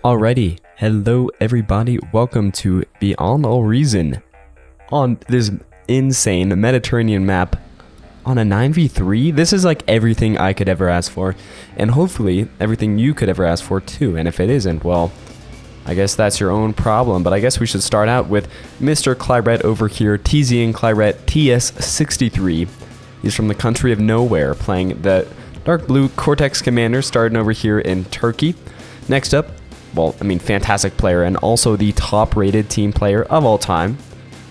Alrighty, hello everybody, welcome to Beyond All Reason on this insane Mediterranean map on a 9v3. This is like everything I could ever ask for, and hopefully everything you could ever ask for too, and if it isn't, well, I guess that's your own problem, but I guess we should start out with Mr. Claret over here, TZing Claret TS63. He's from the country of nowhere, playing the dark blue Cortex Commander, starting over here in Turkey. Next up, well, I mean, fantastic player and also the top-rated team player of all time.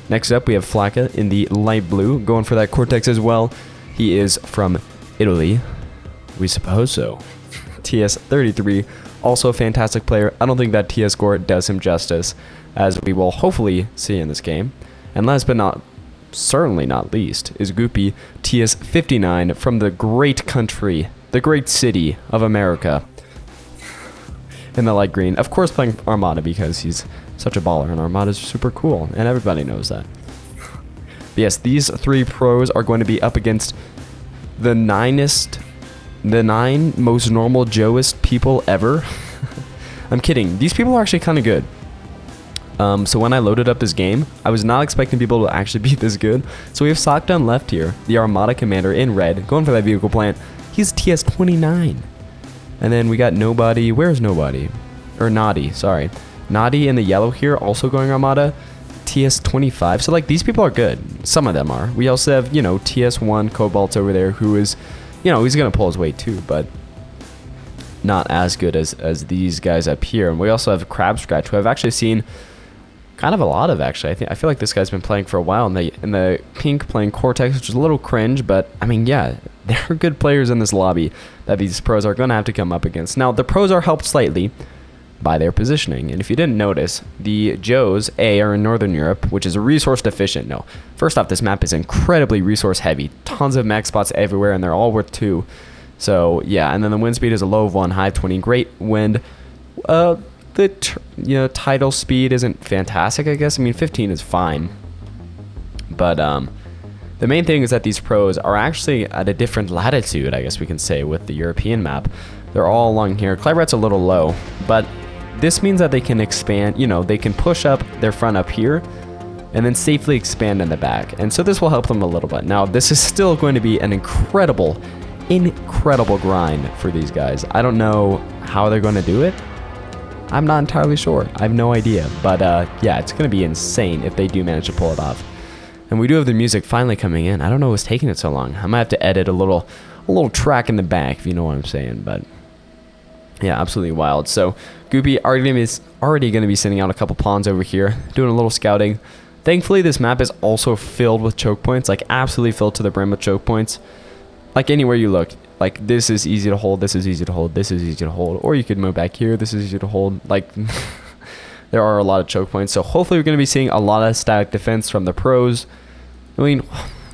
Next up, we have Flaka in the light blue, going for that Cortex as well. He is from Italy. We suppose so. TS33, also a fantastic player. I don't think that TS score does him justice, as we will hopefully see in this game. And last but not, certainly not least, is Goopy TS59 from the great country, the great city of America. In the light green, of course playing Armada because he's such a baller and Armada's super cool and everybody knows that. But yes, these three pros are going to be up against the nine most normal JOES people ever. I'm kidding, these people are actually kind of good. So when I loaded up this game, I was not expecting people to actually be this good. So we have Sockdown left here, the Armada commander in red, going for that vehicle plant. He's TS29. And then we got Nobody. Where's Nobody? Or Naughty, sorry. Naughty in the yellow here, also going Armada. TS25. So, like, these people are good. Some of them are. We also have, you know, TS1 Cobalt over there, who is, you know, he's going to pull his weight too, but not as good as these guys up here. And we also have Crab Scratch, who I've actually seen kind of a lot of, actually. I feel like this guy's been playing for a while. In the pink, playing Cortex, which is a little cringe, but, I mean, yeah, there are good players in this lobby that these pros are going to have to come up against. Now, the pros are helped slightly by their positioning. And if you didn't notice, the JOES are in Northern Europe, which is resource deficient. No, first off, this map is incredibly resource heavy. Tons of max spots everywhere, and they're all worth 2. So, yeah, and then the wind speed is a low of 1, high of 20. Great wind. The tidal speed isn't fantastic, I guess. I mean, 15 is fine. But, the main thing is that these pros are actually at a different latitude, I guess we can say, with the European map. They're all along here. Claret's a little low, but this means that they can expand, you know, they can push up their front up here and then safely expand in the back. And so this will help them a little bit. Now, this is still going to be an incredible grind for these guys. I don't know how they're going to do it. I'm not entirely sure. I have no idea. But, yeah, it's going to be insane if they do manage to pull it off. And we do have the music finally coming in. I don't know what's taking it so long. I might have to edit a little track in the back, if you know what I'm saying. But yeah, absolutely wild. So Goopy Earlygame is already going to be sending out a couple pawns over here, doing a little scouting. Thankfully, this map is also filled with choke points, like absolutely filled to the brim with choke points. Like anywhere you look, like this is easy to hold, this is easy to hold, this is easy to hold. Or you could move back here, this is easy to hold. Like there are a lot of choke points. So hopefully we're going to be seeing a lot of static defense from the pros. I mean,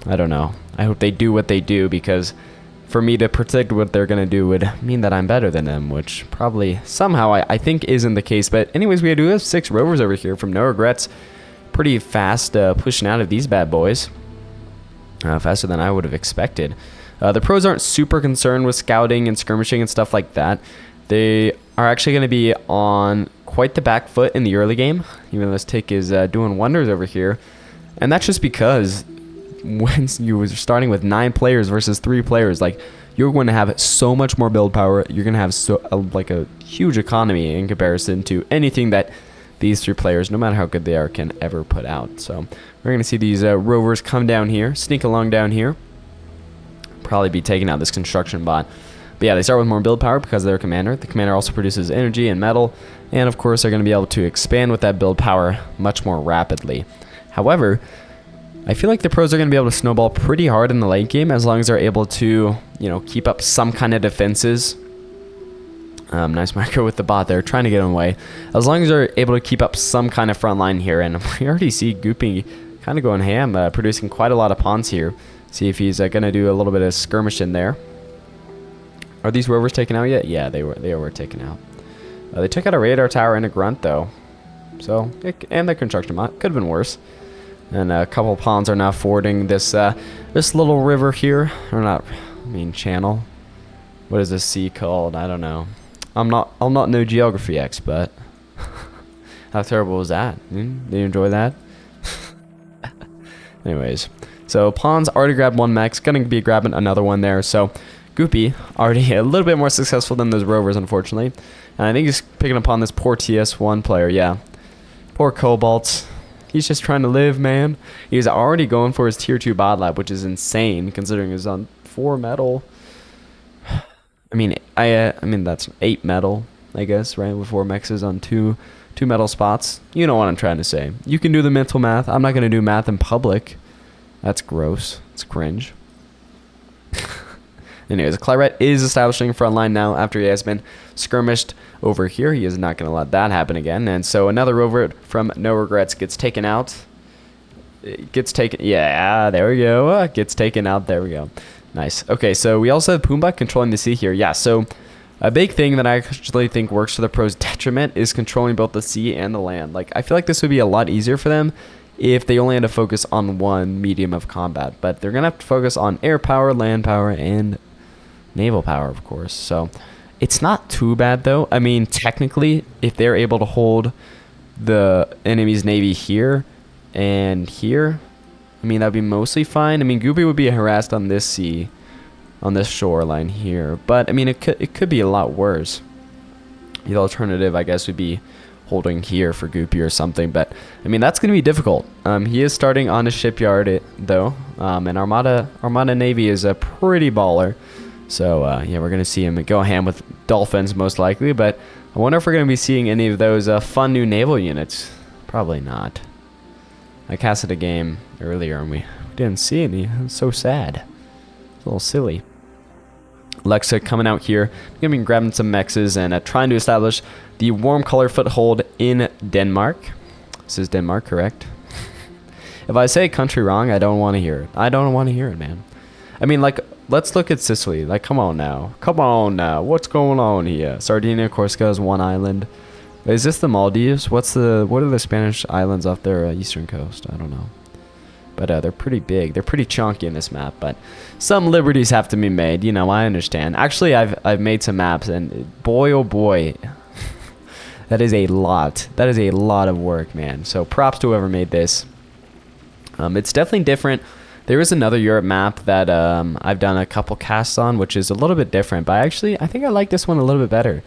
I don't know. I hope they do what they do, because for me to predict what they're going to do would mean that I'm better than them, which probably somehow I think isn't the case. But anyways, we do have 6 rovers over here from No Regrets. Pretty fast pushing out of these bad boys. Faster than I would have expected. The pros aren't super concerned with scouting and skirmishing and stuff like that. They are actually going to be on quite the back foot in the early game, even though this tick is doing wonders over here. And that's just because when you were starting with 9 players versus 3 players, like, you're going to have so much more build power. You're going to have like a huge economy in comparison to anything that these 3 players, no matter how good they are, can ever put out. So we're going to see these rovers come down here, sneak along down here, probably be taking out this construction bot. But yeah, they start with more build power because of their commander. The commander also produces energy and metal, and of course they're going to be able to expand with that build power much more rapidly. However, I feel like the pros are going to be able to snowball pretty hard in the late game as long as they're able to, you know, keep up some kind of defenses. Nice micro with the bot there, trying to get him away. As long as they're able to keep up some kind of front line here, and we already see Goopy kind of going ham, producing quite a lot of pawns here. See if he's going to do a little bit of skirmish in there. Are these rovers taken out yet? Yeah, they were taken out. They took out a radar tower and a grunt though. So, and the construction bot could have been worse. And a couple pawns are now fording this this little river here. Or not, I mean channel. What is this sea called? I don't know. I'm not no geography expert. How terrible was that? Did you enjoy that? Anyways, so Pawns already grabbed one mech, gonna be grabbing another one there. So Goopy already a little bit more successful than those rovers, unfortunately. And I think he's picking up on this poor TS1 player. Yeah, poor Cobalt. He's just trying to live, man. He's already going for his tier 2 bot lab, which is insane considering he's on 4 metal. I mean that's 8 metal, I guess, right? With 4 mexes on two metal spots. You know what I'm trying to say. You can do the mental math. I'm not going to do math in public. That's gross. It's cringe. Anyways, Claret is establishing front line now after he has been skirmished over here. He is not going to let that happen again. And so another rover from No Regrets gets taken out. Yeah, there we go. Gets taken out. There we go. Nice. Okay, so we also have Pumbaa controlling the sea here. Yeah, so a big thing that I actually think works to the pros' detriment is controlling both the sea and the land. Like, I feel like this would be a lot easier for them if they only had to focus on one medium of combat. But they're going to have to focus on air power, land power, and naval power, of course. So it's not too bad, though. I mean, technically, if they're able to hold the enemy's navy here and here, I mean, that'd be mostly fine. I mean, Goopy would be harassed on this sea, on this shoreline here. But, I mean, it could be a lot worse. The alternative, I guess, would be holding here for Goopy or something. But, I mean, that's going to be difficult. He is starting on a shipyard, though. And Armada Navy is a pretty baller. So, yeah, we're going to see him go ham with dolphins, most likely. But I wonder if we're going to be seeing any of those fun new naval units. Probably not. I casted a game earlier and we didn't see any. It was so sad. It's a little silly. Lexa coming out here. Going to be grabbing some mexes and trying to establish the warm color foothold in Denmark. This is Denmark, correct? If I say country wrong, I don't want to hear it. I don't want to hear it, man. I mean, like, let's look at Sicily. Like, come on now. Come on now. What's going on here? Sardinia, Corsica is one island. Is this the Maldives? What are the Spanish islands off their eastern coast? I don't know. But they're pretty big. They're pretty chunky in this map. But some liberties have to be made. You know, I understand. Actually, I've made some maps, and boy, oh boy, that is a lot. That is a lot of work, man. So props to whoever made this. It's definitely different. There is another Europe map that I've done a couple casts on, which is a little bit different. But actually, I think I like this one a little bit better.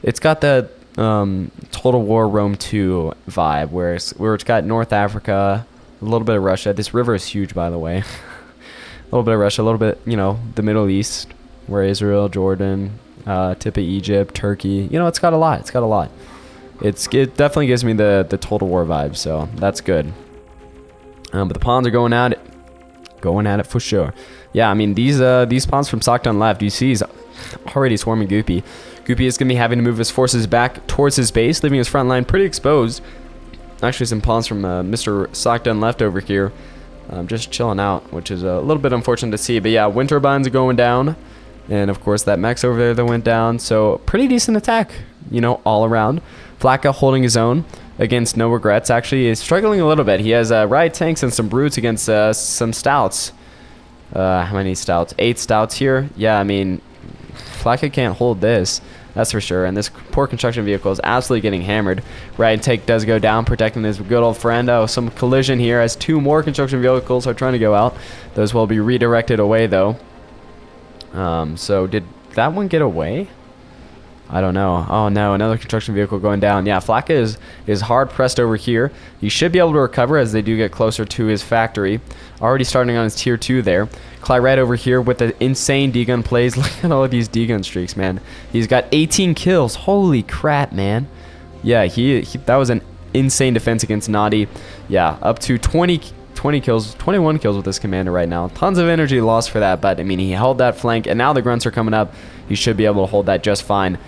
It's got the Total War Rome 2 vibe, where it's got North Africa, a little bit of Russia. This river is huge, by the way. A little bit of Russia, a little bit, you know, the Middle East, where Israel, Jordan, tip of Egypt, Turkey. You know, it's got a lot. It's got a lot. It definitely gives me the Total War vibe, so that's good. But the pawns are going at it for sure. Yeah, I mean, these pawns from Sockdown left, you see he's already swarming Goopy. Goopy is going to be having to move his forces back towards his base, leaving his front line pretty exposed. Actually, some pawns from Mr. Sockdown left over here, just chilling out, which is a little bit unfortunate to see. But yeah, wind turbines are going down, and of course that mech's over there that went down. So pretty decent attack, you know, all around. Flaka holding his own against No Regrets. Actually, is struggling a little bit. He has riot tanks and some brutes against some stouts. How many stouts? 8 stouts here. Yeah, I mean, Flaka can't hold this, that's for sure. And this poor construction vehicle is absolutely getting hammered. Riot tank does go down, protecting his good old friend. Oh, some collision here as 2 more construction vehicles are trying to go out. Those will be redirected away, though. So did that one get away? I don't know. Oh no, another construction vehicle going down. Yeah, Flaka is hard pressed over here. He should be able to recover as they do get closer to his factory. Already starting on his tier 2 there. Claret over here with the insane D-gun plays. Look at all of these D-gun streaks, man. He's got 18 kills. Holy crap, man. Yeah, that was an insane defense against Naughty. Yeah, up to 20 kills, 21 kills with this commander right now. Tons of energy lost for that, but I mean, he held that flank, and now the grunts are coming up. He should be able to hold that just fine.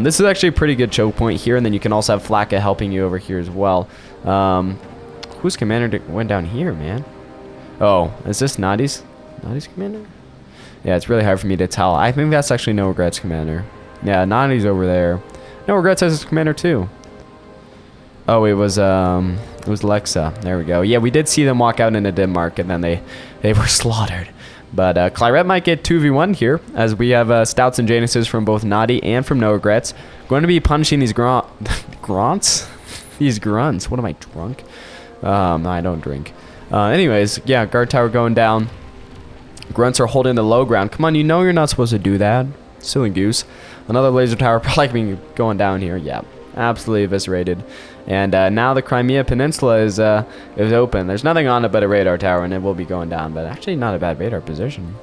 This is actually a pretty good choke point here, and then you can also have Flaka helping you over here as well. Whose commander went down here, man? Oh, is this Naughty's commander? Yeah, it's really hard for me to tell. I think that's actually No Regrets commander. Yeah, Naughty's over there. No Regrets has his commander too. Oh, it was Lexa. There we go. Yeah, we did see them walk out into Denmark, and then they were slaughtered But Claret might get 2v1 here, as we have Stouts and Januses from both Naughty and from No Regrets. Going to be punishing these grunts? These grunts. What am I, drunk? I don't drink. Anyways, yeah, guard tower going down. Grunts are holding the low ground. Come on, you know you're not supposed to do that. Silly goose. Another laser tower probably going down here. Yeah, absolutely eviscerated. And now the Crimea Peninsula is open. There's nothing on it but a radar tower, and it will be going down. But actually not a bad radar position.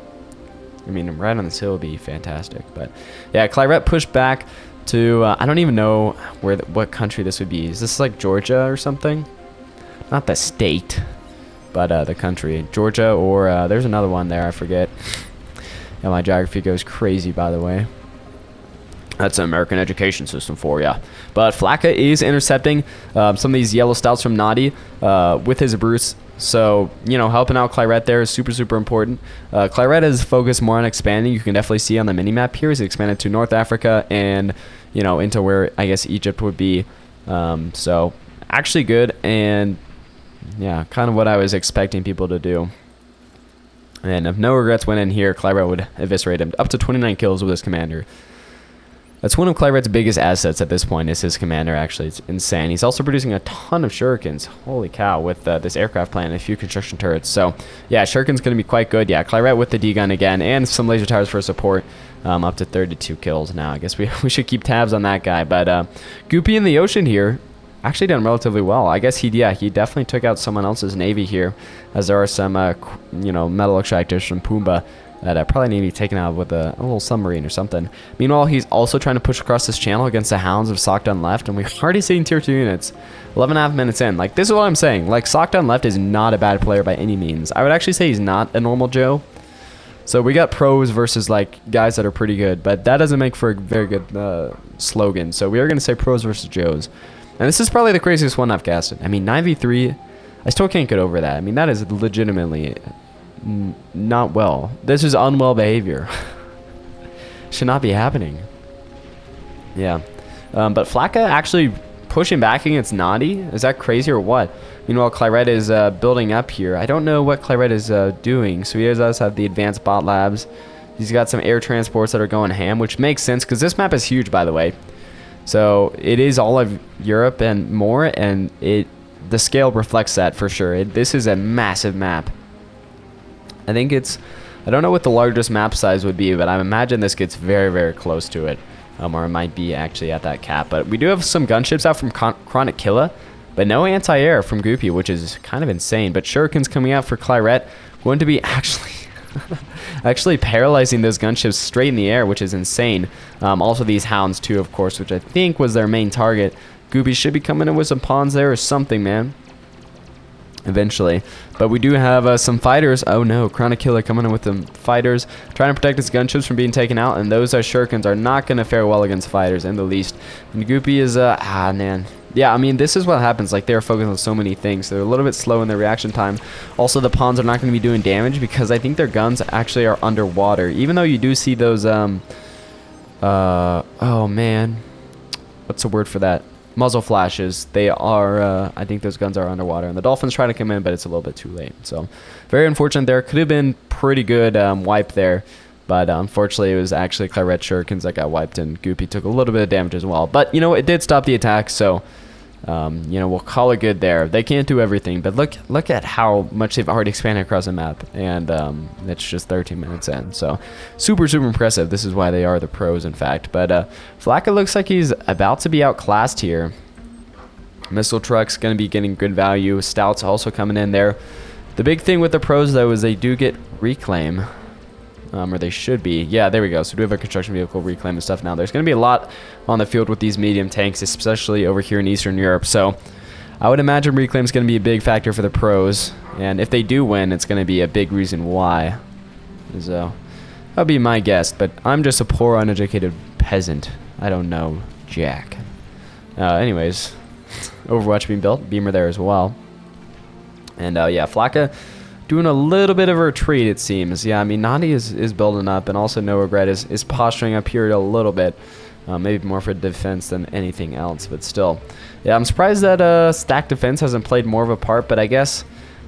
I mean, right on this hill would be fantastic. But yeah, Claret pushed back to, I don't even know what country this would be. Is this like Georgia or something? Not the state, but the country. Georgia, or there's another one there, I forget. Yeah, my geography goes crazy, by the way. That's an American education system for ya. But Flaka is intercepting some of these yellow stouts from Naughty with his Bruce. So, you know, helping out Claret there is super, super important. Claret is focused more on expanding. You can definitely see on the mini-map here, he's expanded to North Africa and, you know, into where, I guess, Egypt would be. So, actually good, and, yeah, kind of what I was expecting people to do. And if No Regrets went in here, Claret would eviscerate him. Up to 29 kills with his commander. That's one of Claret's biggest assets at this point, is his commander, actually. It's insane. He's also producing a ton of shurikens. Holy cow, with this aircraft plant and a few construction turrets. So, yeah, shuriken's going to be quite good. Yeah, Claret with the D-gun again, and some laser towers for support. Up to 32 kills now. I guess we should keep tabs on that guy. But Goopy in the ocean here, actually done relatively well. I guess he definitely took out someone else's navy here, as there are some, you know, metal extractors from Pumbaa that probably need to be taken out with a little submarine or something. Meanwhile, he's also trying to push across this channel against the Hounds of Sokdun Left, and we've already seen tier 2 units 11.5 minutes in. Like, this is what I'm saying. Like, Sokdun Left is not a bad player by any means. I would actually say he's not a normal Joe. So we got pros versus, like, guys that are pretty good, but that doesn't make for a very good slogan. So we are going to say pros versus Joes. And this is probably the craziest one I've casted. I mean, 9v3, I still can't get over that. I mean, that is legitimately not well. This is unwell behavior. Should not be happening. Yeah. But Flaka actually pushing back against Naughty. Is that crazy or what? Meanwhile, Claret is building up here. I don't know what Claret is doing. So he does have the advanced bot labs. He's got some air transports that are going ham, which makes sense because this map is huge, by the way. So it is all of Europe and more, and the scale reflects that for sure. This is a massive map. I think I don't know what the largest map size would be, but I imagine this gets very, very close to it. Or it might be actually at that cap. But we do have some gunships out from Chronic Killa, but no anti-air from Goopy, which is kind of insane. But shurikens coming out for Claret, going to be actually paralyzing those gunships straight in the air, which is insane. Also these Hounds too, of course, which I think was their main target. Goopy should be coming in with some pawns there or something, man. Eventually. But we do have some fighters. Oh no, Chronic Killer coming in with the fighters, trying to protect his gunships from being taken out, and those shurikens are not going to fare well against fighters in the least. And Goopy is, man. Yeah, I mean, this is what happens. Like, they're focused on so many things. They're a little bit slow in their reaction time. Also, the pawns are not going to be doing damage because I think their guns actually are underwater. Even though you do see those, oh man. What's the word for that? Muzzle flashes. They are, I think those guns are underwater. And the Dolphins try to come in, but it's a little bit too late. So, very unfortunate there. Could have been pretty good wipe there. But unfortunately, it was actually Claret shurikens that got wiped, and Goopy took a little bit of damage as well. But, you know, it did stop the attack, so, you know, we'll call it good there. They can't do everything, but look at how much they've already expanded across the map. And it's just 13 minutes in. So, super, super impressive. This is why they are the pros, in fact. But Flaka looks like he's about to be outclassed here. Missile truck's going to be getting good value. Stouts also coming in there. The big thing with the pros, though, is they do get reclaim. Or they should be. Yeah, there we go. So we do have a construction vehicle reclaim and stuff now. There's going to be a lot on the field with these medium tanks, especially over here in Eastern Europe. So I would imagine reclaim is going to be a big factor for the pros. And if they do win, it's going to be a big reason why. So that would be my guess. But I'm just a poor, uneducated peasant. I don't know jack. Anyways, Overwatch being built. Beamer there as well. And yeah, Flaka doing a little bit of a retreat, it seems. Yeah, I mean, Naughty is building up, and also No Regret is posturing up here a little bit. Maybe more for defense than anything else, but still. Yeah, I'm surprised that Stack Defense hasn't played more of a part, but I guess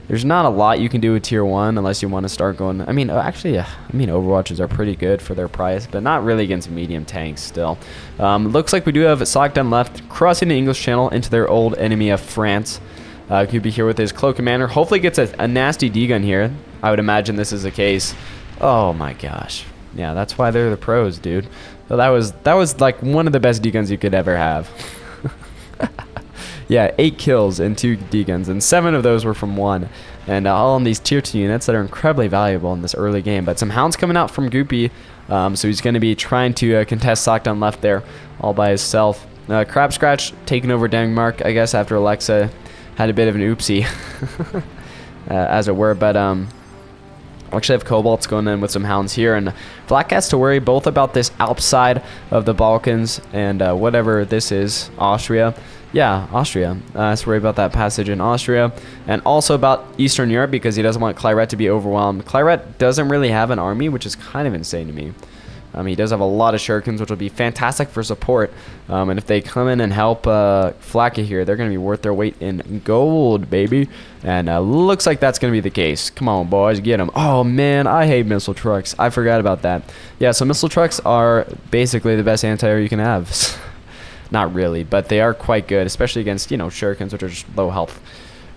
There's not a lot you can do with tier 1 unless you want to start going. I mean, actually, I mean, Overwatches are pretty good for their price, but not really against medium tanks still. Looks like we do have Sockdown left, crossing the English Channel into their old enemy of France. Could be here with his Cloak Commander. Hopefully gets a nasty D-gun here. I would imagine this is the case. Oh my gosh. Yeah, that's why they're the pros, dude. So that was like one of the best D-guns you could ever have. Yeah, 8 kills and 2 D-guns, and 7 of those were from 1. And all on these tier 2 units that are incredibly valuable in this early game. But some hounds coming out from Goopy, so he's going to be trying to contest Sockdown left there all by himself. Crab Scratch taking over Denmark, I guess, after Alexa had a bit of an oopsie, as it were. But actually have Cobalts going in with some hounds here, and Black has to worry both about this Alp side of the Balkans and whatever this is, Austria. Yeah, Austria. Has to worry about that passage in Austria, and also about Eastern Europe because he doesn't want Claret to be overwhelmed. Claret doesn't really have an army, which is kind of insane to me. He does have a lot of shurikens, which will be fantastic for support. And if they come in and help Flacca here, they're going to be worth their weight in gold, baby. And looks like that's going to be the case. Come on, boys, get them. Oh, man, I hate missile trucks. I forgot about that. Yeah, so missile trucks are basically the best anti-air you can have. Not really, but they are quite good, especially against, you know, shurikens, which are just low health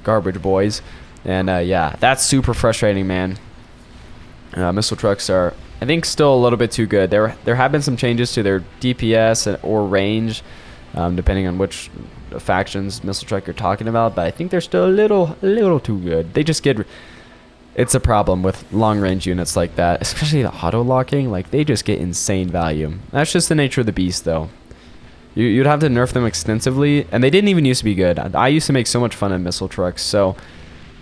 garbage boys. And, yeah, that's super frustrating, man. Missile trucks are, I think, still a little bit too good. There have been some changes to their DPS or range, depending on which factions missile truck you're talking about. But I think they're still a little too good. They just get. It's a problem with long range units like that, especially the auto locking. Like they just get insane value. That's just the nature of the beast, though. You'd have to nerf them extensively, and they didn't even used to be good. I used to make so much fun of missile trucks, so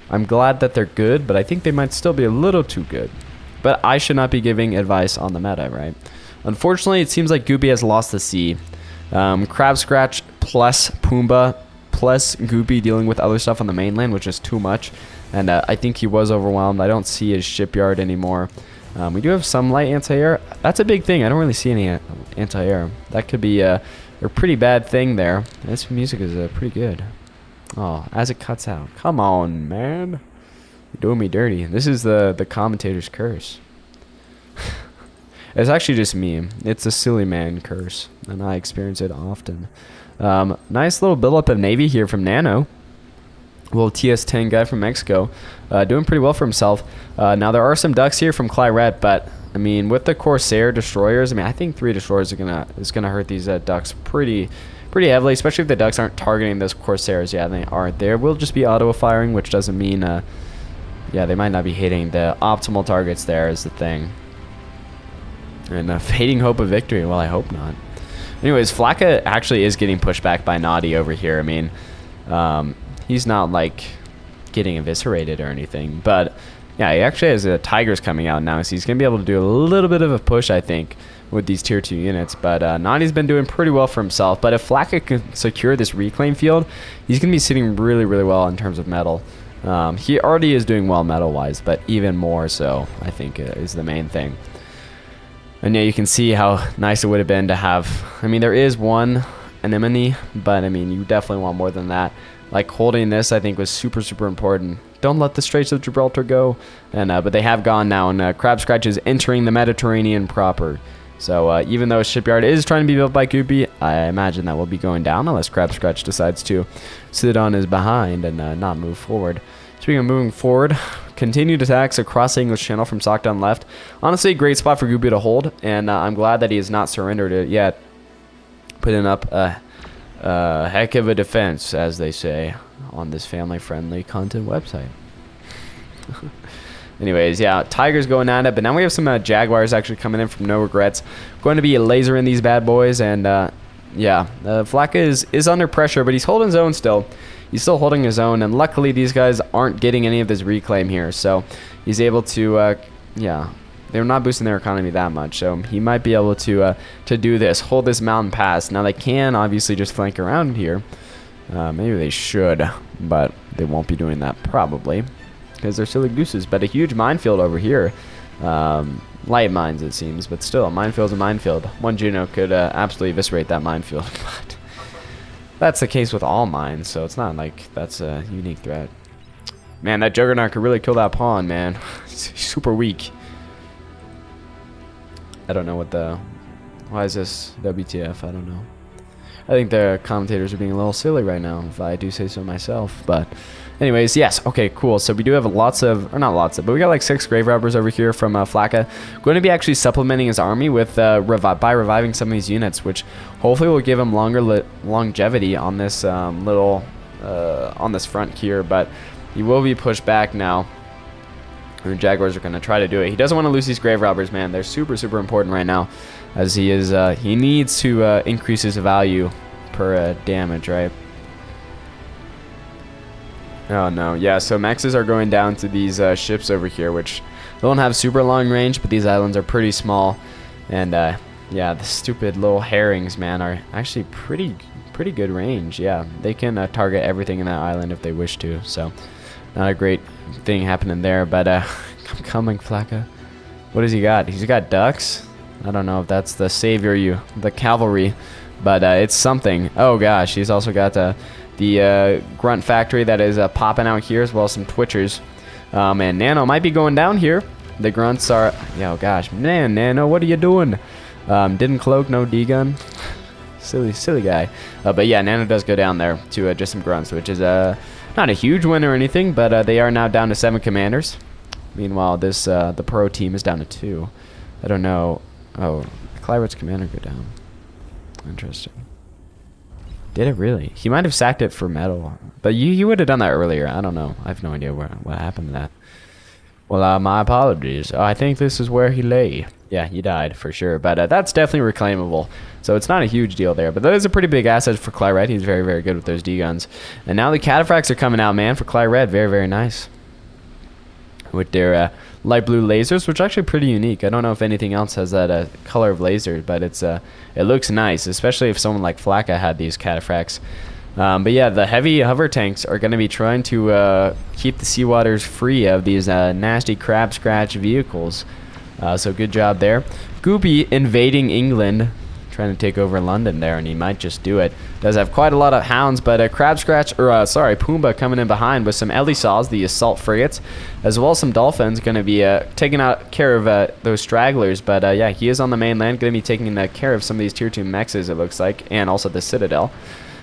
I'm glad that they're good, but I think they might still be a little too good. But I should not be giving advice on the meta, right? Unfortunately, it seems like Goopy has lost the sea. Crab Scratch plus Pumbaa plus Goopy dealing with other stuff on the mainland, which is too much. And I think he was overwhelmed. I don't see his shipyard anymore. We do have some light anti-air. That's a big thing. I don't really see any anti-air. That could be a pretty bad thing there. This music is pretty good. Oh, as it cuts out. Come on, man. You're doing me dirty. This is the commentator's curse. It's actually just me. It's a silly man curse, and I experience it often. Nice little build-up of Navy here from Nano. Little TS-10 guy from Mexico. Doing pretty well for himself. Now, there are some ducks here from Claret, but, I mean, with the Corsair destroyers, I mean, I think 3 destroyers is gonna hurt these ducks pretty heavily, especially if the ducks aren't targeting those Corsairs. Yeah, they aren't. There will just be auto-firing, which doesn't mean... yeah, they might not be hitting the optimal targets there is the thing. And a fading hope of victory. Well, I hope not. Anyways, Flacca actually is getting pushed back by Naughty over here. I mean, he's not, like, getting eviscerated or anything. But, yeah, he actually has Tigers coming out now. So he's going to be able to do a little bit of a push, I think, with these tier 2 units. But Naughty's been doing pretty well for himself. But if Flacca can secure this reclaim field, he's going to be sitting really, really well in terms of metal. He already is doing well metal-wise, but even more so, I think, is the main thing. And yeah, you can see how nice it would have been to have... I mean, there is one anemone, but, I mean, you definitely want more than that. Like, holding this, I think, was super, super important. Don't let the Straits of Gibraltar go. And but they have gone now, and Crab Scratch is entering the Mediterranean proper. So even though Shipyard is trying to be built by Goopy, I imagine that will be going down unless Crab Scratch decides to sit on his behind and not move forward. Speaking of moving forward, continued attacks across the English Channel from Sockdown left. Honestly, great spot for Goopy to hold, and I'm glad that he has not surrendered it yet. Putting up a heck of a defense, as they say, on this family-friendly content website. Anyways, yeah, Tigers going at it, but now we have some Jaguars actually coming in from No Regrets. Going to be a laser in these bad boys, and yeah, Flacca is under pressure, but he's holding his own still. He's still holding his own, and luckily these guys aren't getting any of his reclaim here, so he's able to, yeah, they're not boosting their economy that much, so he might be able to do this, hold this mountain pass. Now they can obviously just flank around here. Maybe they should, but they won't be doing that probably, because they're silly gooses. But a huge minefield over here. Light mines, it seems, but still, a minefield's a minefield. One Juno could absolutely eviscerate that minefield, but that's the case with all mines, so it's not like that's a unique threat. Man, that Juggernaut could really kill that pawn, man. He's super weak. I don't know what the... Why is this WTF? I don't know. I think the commentators are being a little silly right now, if I do say so myself. But anyways, yes. Okay, cool. So we do have lots of... Or not lots of, but we got like 6 Grave Robbers over here from Flacca. Going to be actually supplementing his army with by reviving some of these units, which hopefully will give him longer longevity on this on this front here. But he will be pushed back now. The Jaguars are going to try to do it. He doesn't want to lose these Grave Robbers, man. They're super, super important right now, as he is. He needs to increase his value per damage, right? Oh no, yeah. So mexes are going down to these ships over here, which don't have super long range, but these islands are pretty small, and yeah, the stupid little herrings, man, are actually pretty good range. Yeah, they can target everything in that island if they wish to. So. Not a great thing happening there, but I'm coming, Flacca. What has he got? He's got ducks. I don't know if that's the savior, the cavalry, but it's something. Oh gosh, he's also got the grunt factory that is popping out here, as well as some twitchers. And Nano might be going down here. The grunts are... Oh gosh, man, Nano, what are you doing? Didn't cloak, no D-gun. Silly guy. But yeah, Nano does go down there to just some grunts, which is not a huge win or anything, but they are now down to 7 commanders. Meanwhile, this the pro team is down to 2. I don't know. Oh, Clyro's commander go down. Interesting. Did it really? He might have sacked it for metal, but you would have done that earlier. I don't know. I have no idea what happened to that. Well, my apologies. I think this is where he lay. Yeah, he died for sure, but that's definitely reclaimable. So it's not a huge deal there, but that is a pretty big asset for Clyred. He's very, very good with those D-guns. And now the cataphracts are coming out, man, for Clyred. Very, very nice. With their light blue lasers, which are actually pretty unique. I don't know if anything else has that color of laser, but it looks nice, especially if someone like Flacca had these cataphracts. But yeah, the heavy hover tanks are going to be trying to keep the seawaters free of these nasty crab scratch vehicles. So good job there. Goopy invading England, trying to take over London there, and he might just do it. Does have quite a lot of hounds, but Crab Scratch, or sorry, Pumbaa coming in behind with some Elisals, the assault frigates, as well as some dolphins, going to be taking care of those stragglers. But yeah, he is on the mainland, going to be taking care of some of these tier 2 mexes, it looks like, and also the Citadel.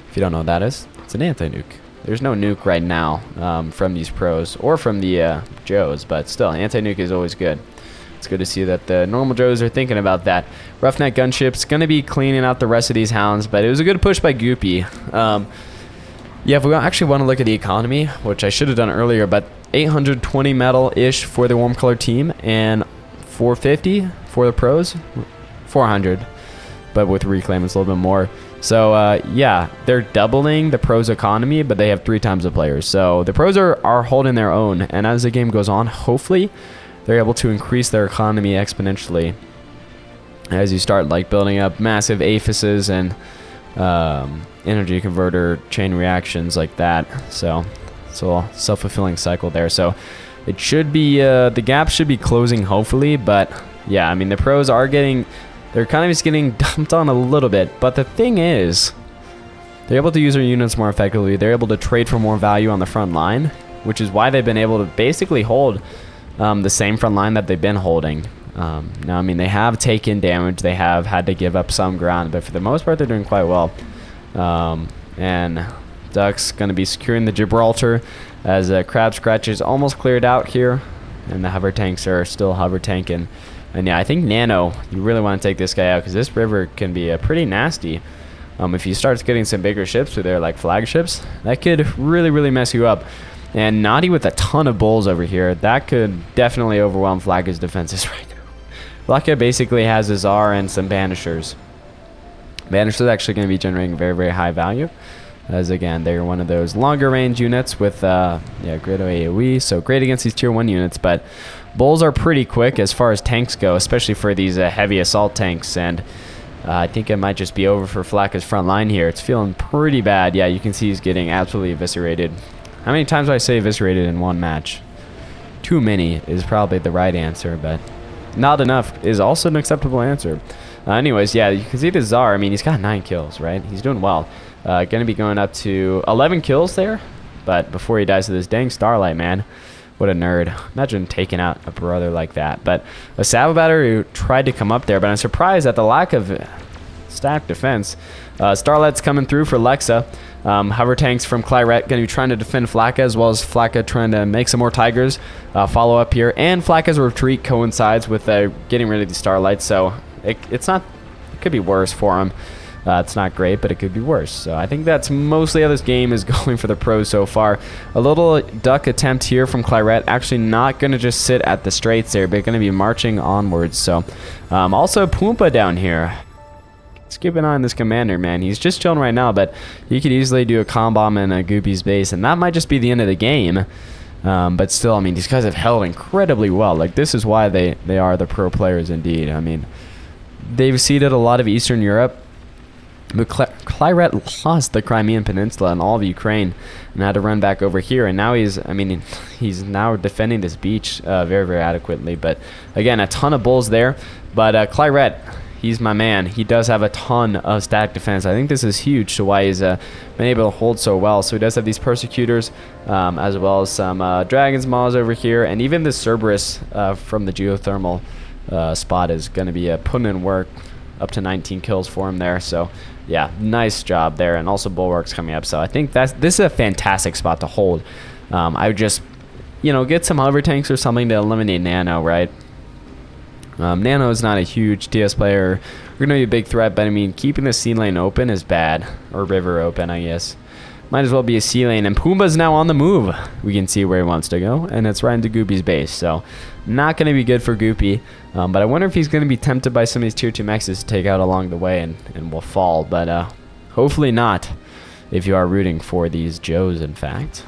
If you don't know what that is, it's an anti-nuke. There's no nuke right now from these pros or from the JOES, but still, anti-nuke is always good. It's good to see that the normal JOES are thinking about that. Roughneck gunship's going to be cleaning out the rest of these hounds, but it was a good push by Goopy. Yeah, if we actually want to look at the economy, which I should have done earlier, but 820 metal-ish for the warm color team, and 450 for the pros. 400, but with reclaim it's a little bit more. So yeah, they're doubling the pros economy, but they have 3 times the players. So the pros are holding their own, and as the game goes on, hopefully they're able to increase their economy exponentially as you start like building up massive aphises and energy converter chain reactions like that. So it's a self-fulfilling cycle there. So it should be the gap should be closing hopefully, but yeah, I mean the pros are they're kind of just getting dumped on a little bit. But the thing is, they're able to use their units more effectively. They're able to trade for more value on the front line, which is why they've been able to basically hold the same front line that they've been holding. Now, I mean, they have taken damage. They have had to give up some ground, but for the most part, they're doing quite well. And Duck's going to be securing the Gibraltar as Crab Scratch is almost cleared out here, and the hover tanks are still hover tanking. And yeah, I think Nano, you really want to take this guy out because this river can be pretty nasty. If you start getting some bigger ships with their like flagships, that could really, really mess you up. And Naughty with a ton of bulls over here. That could definitely overwhelm Flacca's defenses right now. Flacca basically has a Tsar and some Banishers. Banishers are actually going to be generating very, very high value. As again, they're one of those longer range units with great AoE. So great against these tier 1 units. But bulls are pretty quick as far as tanks go, especially for these heavy assault tanks. And I think it might just be over for Flacca's front line here. It's feeling pretty bad. Yeah, you can see he's getting absolutely eviscerated. How many times do I say eviscerated in one match? Too many is probably the right answer, but not enough is also an acceptable answer. Anyways, yeah, you can see the Tsar. I mean, he's got 9 kills, right? He's doing well. Going to be going up to 11 kills there. but before he dies to this dang Starlight, man. What a nerd. Imagine taking out a brother like that. But a Saddle Batter who tried to come up there, but I'm surprised at the lack of stacked defense. Starlight's coming through for Lexa. Hover tanks from Claret going to be trying to defend Flakka, as well as Flakka trying to make some more Tigers. Follow up here. And Flakka's retreat coincides with getting rid of the Starlight, so it could be worse for him. It's not great, but it could be worse. So I think that's mostly how this game is going for the pros so far. A little duck attempt here from Claret. Actually not going to just sit at the straights there, but going to be marching onwards. So also Pumbaa down here. Let's keep an eye on this commander, man. He's just chilling right now, but he could easily do a comm bomb in Goopy's base, and that might just be the end of the game. But still, I mean, these guys have held incredibly well. Like, this is why they are the pro players indeed. I mean, they've seeded a lot of Eastern Europe. But Claret lost the Crimean Peninsula and all of Ukraine and had to run back over here. And now he's now defending this beach very, very adequately. But again, a ton of bulls there. But Claret, he's my man. He does have a ton of static defense. I think this is huge to why he's been able to hold so well. So he does have these Persecutors, as well as some Dragon's Maws over here. And even this Cerberus from the geothermal spot is going to be putting in work. Up to 19 kills for him there. So yeah, nice job there. And also Bulwark's coming up. So I think this is a fantastic spot to hold. I would just, get some hover tanks or something to eliminate Nano, right? Nano is not a huge TS player. We're going to be a big threat, but I mean, keeping the sea lane open is bad. Or river open, I guess. Might as well be a sea lane. And Pumbaa's now on the move. We can see where he wants to go. And it's right into Goopy's base. So not going to be good for Goopy. But I wonder if he's going to be tempted by some of these tier 2 mexes to take out along the way and will fall. But hopefully not, if you are rooting for these JOES, in fact.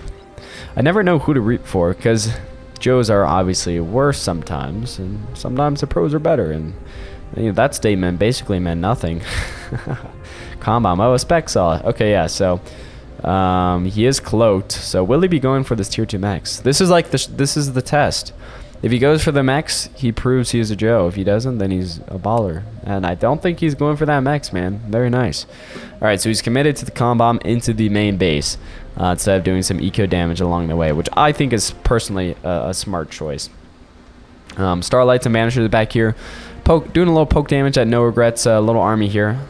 I never know who to root for, because JOES are obviously worse sometimes, and sometimes the pros are better. And that statement basically meant nothing. Combom. Oh, a spec saw. Okay, yeah, so he is cloaked. So will he be going for this tier 2 mex? This is like this is the test. If he goes for the mex, he proves he's a Joe. If he doesn't, then he's a baller. And I don't think he's going for that mex, man. Very nice. All right, so he's committed to the comm bomb into the main base instead of doing some eco damage along the way, which I think is personally a smart choice. Starlights and Banishers back here. Doing a little poke damage at no regrets. A little army here.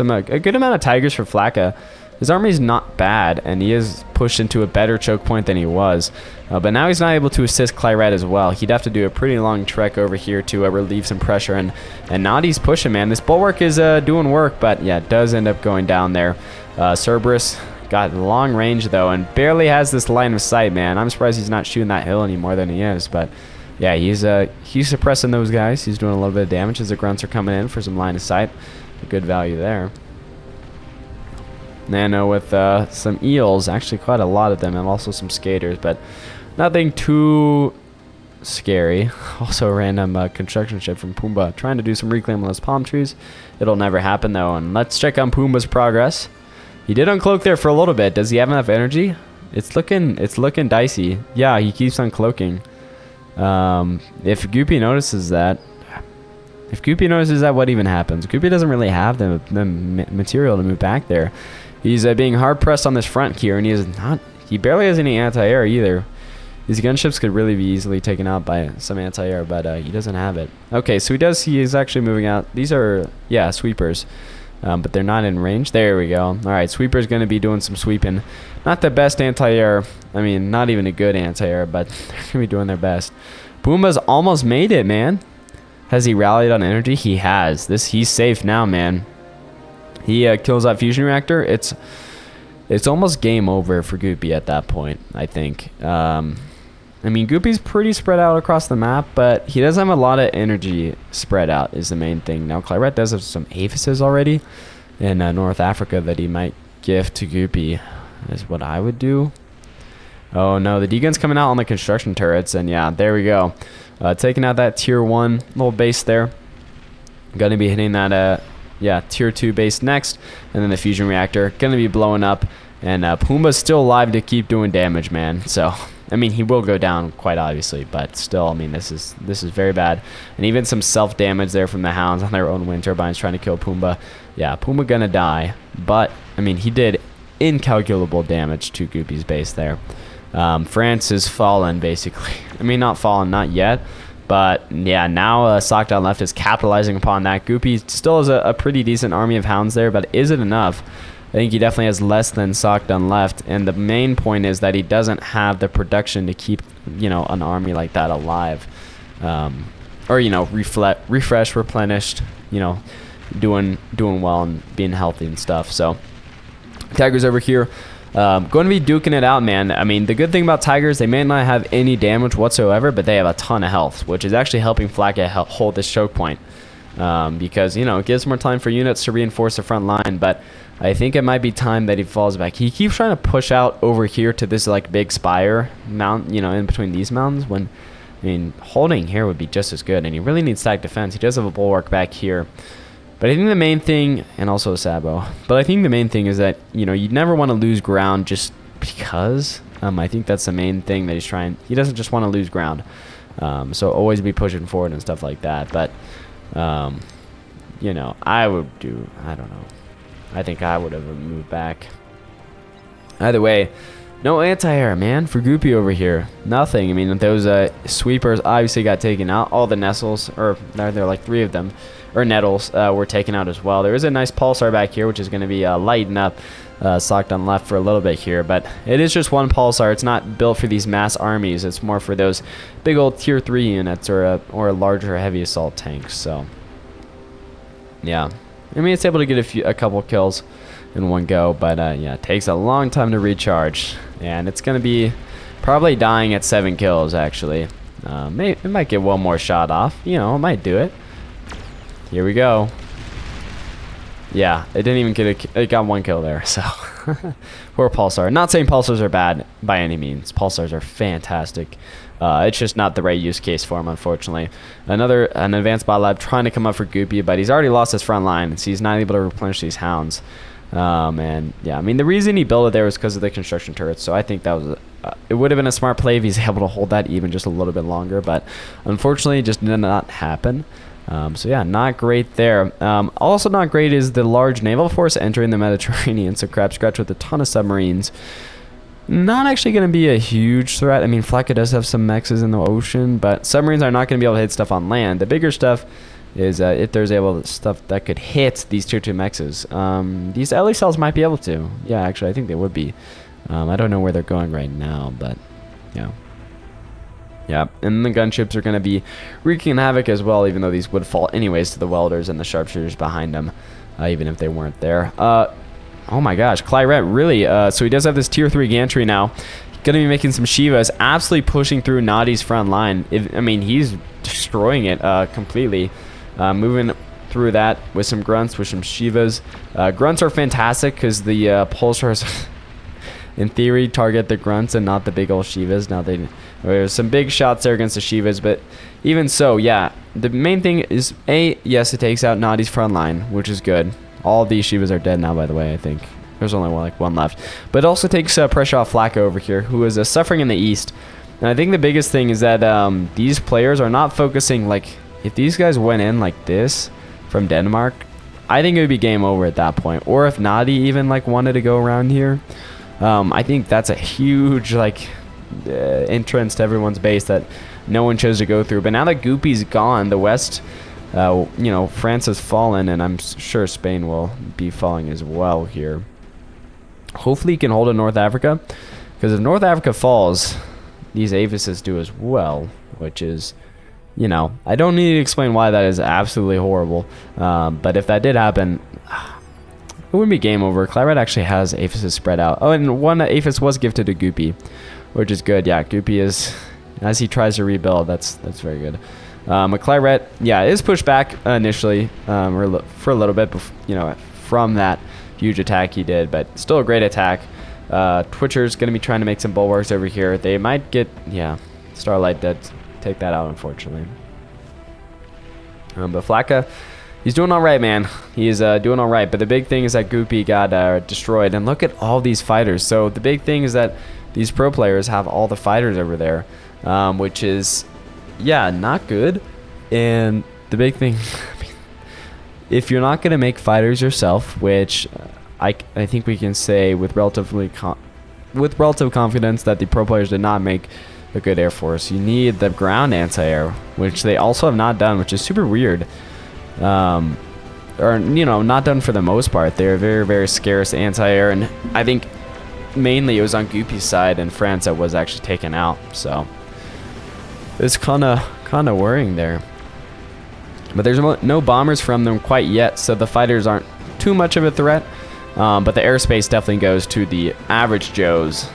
A good amount of Tigers for Flakka. His army's not bad, and he is pushed into a better choke point than he was. But now he's not able to assist Claret as well. He'd have to do a pretty long trek over here to relieve some pressure. And Nadi's pushing, man. This Bulwark is doing work, but yeah, it does end up going down there. Cerberus got long range, though, and barely has this line of sight, man. I'm surprised he's not shooting that hill any more than he is. But yeah, he's suppressing those guys. He's doing a little bit of damage as the grunts are coming in for some line of sight. A good value there. Nano with some eels, actually quite a lot of them, and also some skaters, but nothing too scary. Also a random construction ship from Pumbaa trying to do some reclaim on those palm trees. It'll never happen though. And let's check on Pumbaa's progress. He did uncloak there for a little bit. Does he have enough energy? It's looking dicey. Yeah, he keeps uncloaking. If Goopy notices that, what even happens? Goopy doesn't really have the material to move back there. He's being hard pressed on this front here, and he barely has any anti-air either. These gunships could really be easily taken out by some anti-air, but he doesn't have it. Okay, so he is actually moving out. These are, yeah, sweepers, but they're not in range. There we go. All right, sweeper's going to be doing some sweeping. Not the best anti-air. I mean, not even a good anti-air, but they're going to be doing their best. Pumbaa's almost made it, man. Has he rallied on energy? He has. He's safe now, man. He kills that fusion reactor. It's almost game over for Goopy at that point, I think. I mean, Goopy's pretty spread out across the map, but he doesn't have a lot of energy spread out is the main thing. Now, Claret does have some aphises already in North Africa that he might gift to Goopy, is what I would do. Oh, no, the D-gun's coming out on the construction turrets, and yeah, there we go. Taking out that tier 1 little base there. Gonna be hitting that... yeah, tier 2 base next, and then the fusion reactor gonna be blowing up, and Pumbaa's still alive to keep doing damage, man. So I mean, he will go down quite obviously, but still, I mean, this is very bad. And even some self damage there from the hounds on their own wind turbines trying to kill Pumbaa. Yeah, Pumbaa gonna die, but I mean, he did incalculable damage to Goopy's base there. France is fallen, basically. I mean, not fallen, not yet. But, yeah, now Sockdown left is capitalizing upon that. Goopy still has a pretty decent army of hounds there, but is it enough? I think he definitely has less than Sockdown left. And the main point is that he doesn't have the production to keep, you know, an army like that alive. Or, you know, refresh, replenished, you know, doing well and being healthy and stuff. So, Tigers over here. Going to be duking it out, man. I mean, the good thing about Tigers, they may not have any damage whatsoever, but they have a ton of health, which is actually helping Flacca hold this choke point. Because, you know, it gives more time for units to reinforce the front line, but I think it might be time that he falls back. He keeps trying to push out over here to this, like, big spire mount, you know, in between these mountains, when, I mean, holding here would be just as good, and he really needs stack defense. He does have a bulwark back here. But I think the main thing, and also a Sabo, but I think the main thing is that, you know, you never want to lose ground just because. I think that's the main thing that he's trying. He doesn't just want to lose ground. So always be pushing forward and stuff like that. But, you know, I don't know. I think I would have moved back. Either way, no anti-air, man, for Goopy over here. Nothing. I mean, those sweepers obviously got taken out. All the Nestles, or there are like 3 of them, or Nettles, were taken out as well. There is a nice Pulsar back here, which is going to be lighting up Sockdown left for a little bit here. But it is just one Pulsar. It's not built for these mass armies. It's more for those big old tier 3 units or larger heavy assault tanks. So, yeah. I mean, it's able to get a couple kills in one go. But, yeah, it takes a long time to recharge. And it's going to be probably dying at 7 kills, actually. It might get one more shot off. You know, it might do it. Here we go. Yeah, it didn't even get it got 1 kill there, so. Poor Pulsar. Not saying Pulsars are bad by any means. Pulsars are fantastic. It's just not the right use case for him, unfortunately. An advanced bot lab trying to come up for Goopy, but he's already lost his front line, so he's not able to replenish these hounds. And yeah, I mean, the reason he built it there was because of the construction turrets, so I think that was it would have been a smart play if he's able to hold that even just a little bit longer, but unfortunately it just did not happen. So yeah, not great there. Also not great is the large naval force entering the Mediterranean. So Crab Scratch with a ton of submarines. Not actually going to be a huge threat. I mean, Flacca does have some mexes in the ocean, but submarines are not going to be able to hit stuff on land. The bigger stuff is if there's stuff that could hit these tier 2 mexes. These LE cells might be able to. Yeah, actually, I think they would be. I don't know where they're going right now, but yeah. Yeah, and the gunships are going to be wreaking havoc as well, even though these would fall anyways to the welders and the sharpshooters behind them, even if they weren't there. Oh my gosh, Claret really, so he does have this tier 3 gantry now. Going to be making some Shivas, absolutely pushing through Nadi's front line. I mean, he's destroying it completely. Moving through that with some grunts, with some Shivas. Grunts are fantastic because the pulsars, in theory, target the grunts and not the big old Shivas. Now there's some big shots there against the Shivas, but even so, yeah, the main thing is, yes, it takes out Nadi's front line, which is good. All of these Shivas are dead now, by the way, I think. There's only one left. But it also takes pressure off Flacca over here, who is suffering in the east. And I think the biggest thing is that these players are not focusing, like, if these guys went in like this from Denmark, I think it would be game over at that point. Or if Nadi even, like, wanted to go around here, I think that's a huge, like, entrance to everyone's base that no one chose to go through. But now that Goopy's gone, the west, you know, France has fallen, and I'm sure Spain will be falling as well here. Hopefully he can hold in North Africa, because if North Africa falls, these Avises do as well, which is, you know, I don't need to explain why that is absolutely horrible. But if that did happen, it wouldn't be game over. Claret actually has Avises spread out. Oh, and one Avis was gifted to Goopy, which is good. Yeah, Goopy is, as he tries to rebuild, that's very good. Claret, yeah, is pushed back initially for a little bit, you know, from that huge attack he did, but still a great attack. Twitcher's going to be trying to make some bulwarks over here. They might get, yeah, Starlight dead. Take that out, unfortunately. But Flacca, he's doing all right, man. He is doing all right, but the big thing is that Goopy got destroyed. And look at all these fighters. So the big thing is that these pro players have all the fighters over there, which is, yeah, not good. And the big thing, I mean, if you're not going to make fighters yourself, which I think we can say with relative confidence that the pro players did not make a good Air Force. You need the ground anti-air, which they also have not done, which is super weird. Or, you know, not done for the most part. They're very, very scarce anti-air, and I think mainly it was on Goopy's side in France that was actually taken out. So it's kind of worrying there. But there's no bombers from them quite yet, so the fighters aren't too much of a threat. But the airspace definitely goes to the average Joes.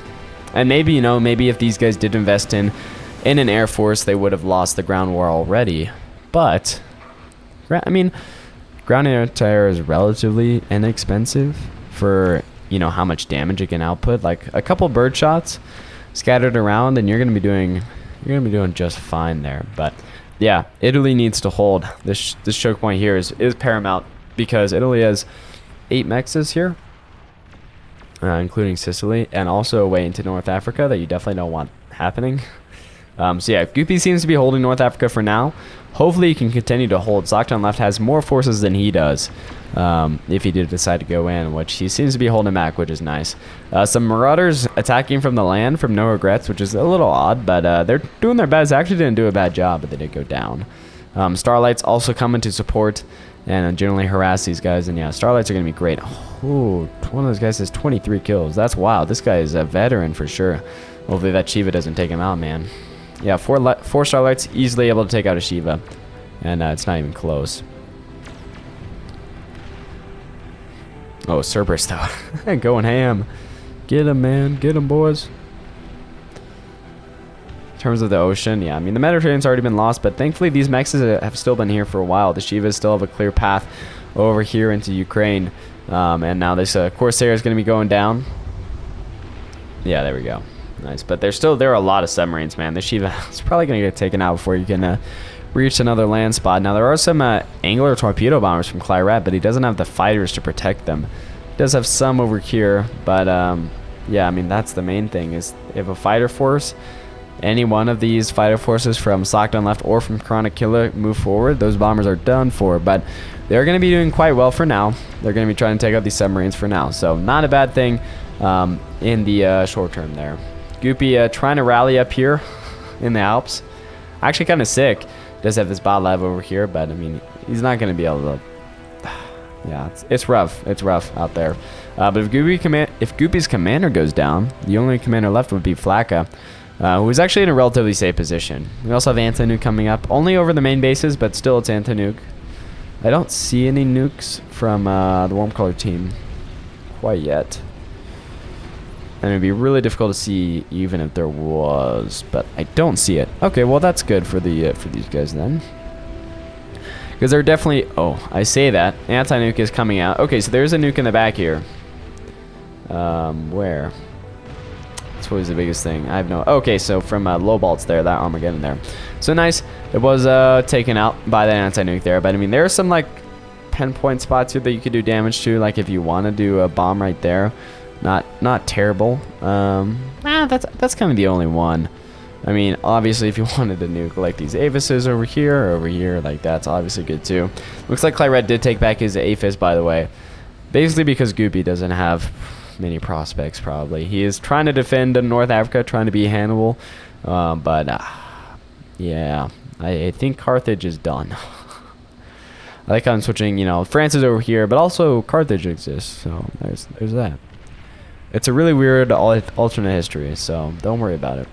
And maybe, you know, maybe if these guys did invest in an Air Force, they would have lost the ground war already. But, I mean, ground anti-air is relatively inexpensive for, you know, how much damage it can output. Like a couple bird shots scattered around, and you're gonna be doing just fine there. But yeah, Italy needs to hold. This choke point here is paramount, because Italy has 8 mexes here, including Sicily, and also a way into North Africa that you definitely don't want happening. So yeah, Goopy seems to be holding North Africa for now. Hopefully he can continue to hold. Sockdown left has more forces than he does, if he did decide to go in, which he seems to be holding back, which is nice. Some Marauders attacking from the land from No Regrets, which is a little odd, but they're doing their best. Actually didn't do a bad job, but they did go down. Starlights also coming to support and generally harass these guys, and yeah, Starlights are going to be great. Ooh, one of those guys has 23 kills. That's wild. This guy is a veteran for sure. Hopefully that Shiva doesn't take him out, man. Yeah, four Starlights easily able to take out a Shiva, and it's not even close. Oh, Cerberus though, going ham. Get him, man. Get him, boys. In terms of the ocean, yeah, I mean the Mediterranean's already been lost, but thankfully these mexes have still been here for a while. The Shivas still have a clear path over here into Ukraine, and now this Corsair is going to be going down. Yeah, there we go. Nice, but there are a lot of submarines, man. The Shiva is probably going to get taken out before you can reach another land spot. Now, there are some Angler torpedo bombers from Claret, but he doesn't have the fighters to protect them. He does have some over here, but yeah, I mean, that's the main thing, is if a fighter force, any one of these fighter forces from Sockdown left or from Chronic Killer move forward, those bombers are done for. But they're going to be doing quite well for now. They're going to be trying to take out these submarines for now, so not a bad thing in the short term there. Goopy trying to rally up here in the Alps. Actually kind of sick. Does have this bot lab over here, but I mean, he's not going to be able to. Yeah, it's rough. It's rough out there. But if Goopy's commander goes down, the only commander left would be Flaka, who's actually in a relatively safe position. We also have anti-nuke coming up, only over the main bases, but still it's anti-nuke. I don't see any nukes from the warm color team quite yet. And it'd be really difficult to see even if there was, but I don't see it. Okay, well that's good for these guys then, because they're definitely. Oh, I say that anti-nuke is coming out. Okay, so there's a nuke in the back here. Where? That's always the biggest thing. I have no. Okay, so from low bolts there, that Armageddon there. So nice. It was taken out by that anti-nuke there, but I mean there are some like pinpoint spots here that you could do damage to, like if you want to do a bomb right there. Not terrible. That's kind of the only one. I mean, obviously, if you wanted to nuke like these Avises over here, like that's obviously good too. Looks like Claret did take back his Aphis, by the way. Basically because Goopy doesn't have many prospects, probably. He is trying to defend North Africa, trying to be Hannibal. But yeah, I think Carthage is done. I like how I'm switching, you know, France is over here, but also Carthage exists. So there's that. It's a really weird alternate history, so don't worry about it.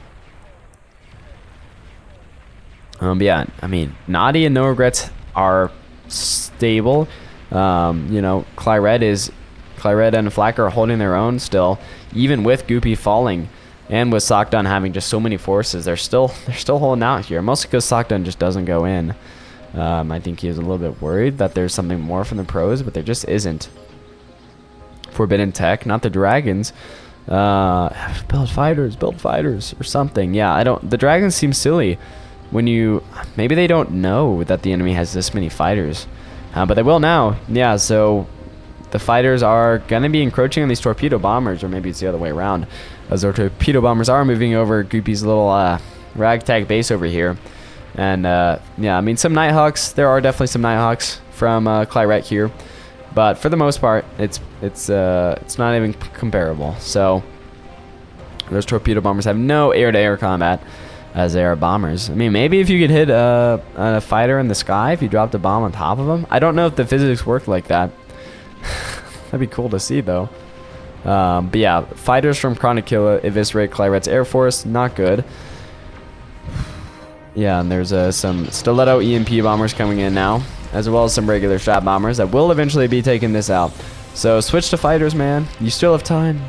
But yeah, I mean, Nadi and No Regrets are stable. You know, Claret and Flak are holding their own still, even with Goopy falling, and with Sockdown having just so many forces. They're still holding out here, mostly because Sockdown just doesn't go in. I think he is a little bit worried that there's something more from the pros, but there just isn't. Forbidden Tech, not the dragons. Build fighters or something. Yeah, the dragons seem silly when maybe they don't know that the enemy has this many fighters, but they will now. Yeah, so the fighters are gonna be encroaching on these torpedo bombers, or maybe it's the other way around, as the torpedo bombers are moving over Goopy's little ragtag base over here. And yeah, I mean, some Nighthawks. There are definitely some Nighthawks from Claret here. But for the most part, it's not even comparable. So those torpedo bombers have no air-to-air combat as they are bombers. I mean, maybe if you could hit a fighter in the sky, if you dropped a bomb on top of them. I don't know if the physics work like that. That'd be cool to see, though. But yeah, fighters from Chronicula eviscerate Clairette's Air Force. Not good. Yeah, and there's some Stiletto EMP bombers coming in now, as well as some regular Strat bombers that will eventually be taking this out. So switch to fighters, man. You still have time.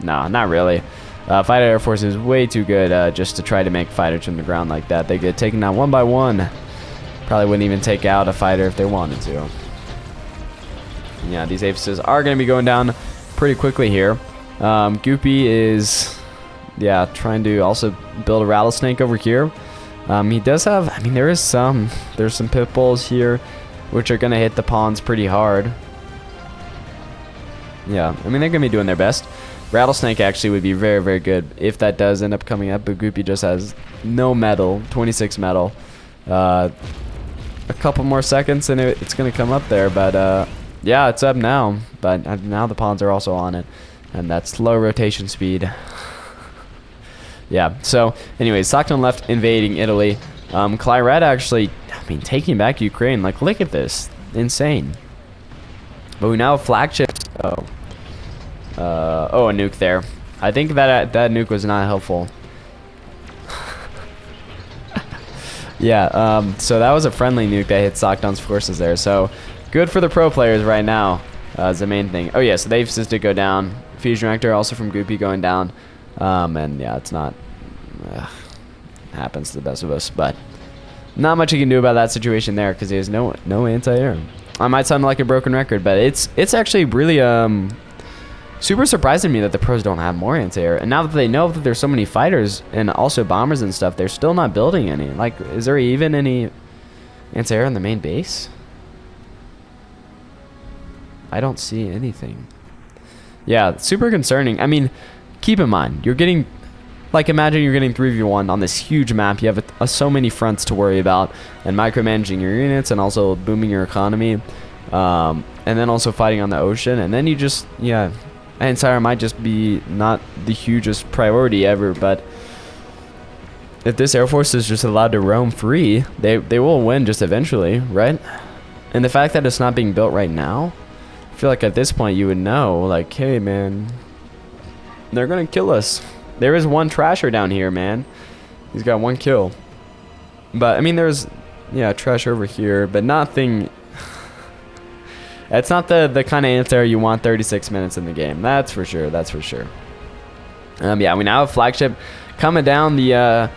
No, not really. Fighter Air Force is way too good just to try to make fighters from the ground like that. They get taken out one by one. Probably wouldn't even take out a fighter if they wanted to. Yeah, these Aphises are going to be going down pretty quickly here. Goopy is, yeah, trying to also build a Rattlesnake over here. He does have, I mean, there's some pit bulls here, which are going to hit the pawns pretty hard. Yeah, I mean, they're going to be doing their best. Rattlesnake actually would be very, very good if that does end up coming up, but Goopy just has no metal, 26 metal. A couple more seconds and it's going to come up there, but yeah, it's up now. But now the pawns are also on it, and that's low rotation speed. Yeah, so anyways, Stockton left invading Italy. Clairette actually, I mean, taking back Ukraine. Like, look at this. Insane. But we now have flagships. Oh, a nuke there. I think that nuke was not helpful. Yeah, so that was a friendly nuke that hit Stockton's forces there. So good for the pro players right now is the main thing. Oh, yeah, so they've did go down. Fusion reactor also from Goopy going down. And yeah, it's not happens to the best of us, but not much you can do about that situation there because there's no anti-air. I might sound like a broken record, but it's actually really super surprising to me that the pros don't have more anti-air. And now that they know that there's so many fighters and also bombers and stuff, they're still not building any. Like, is there even any anti-air in the main base? I don't see anything. Yeah, super concerning. I mean, keep in mind, you're getting, like, imagine you're getting 3v1 on this huge map. You have so many fronts to worry about, and micromanaging your units, and also booming your economy, and then also fighting on the ocean, and then you just, yeah, anti-air might just be not the hugest priority ever, but if this Air Force is just allowed to roam free, they will win just eventually, right? And the fact that it's not being built right now, I feel like at this point you would know, like, hey, man, they're gonna kill us. There is one trasher down here, man. He's got 1 kill. But I mean, there's, yeah, trash over here, but nothing. It's not the kind of anti-air you want 36 minutes in the game. That's for sure. That's for sure. Yeah, we now have flagship coming down the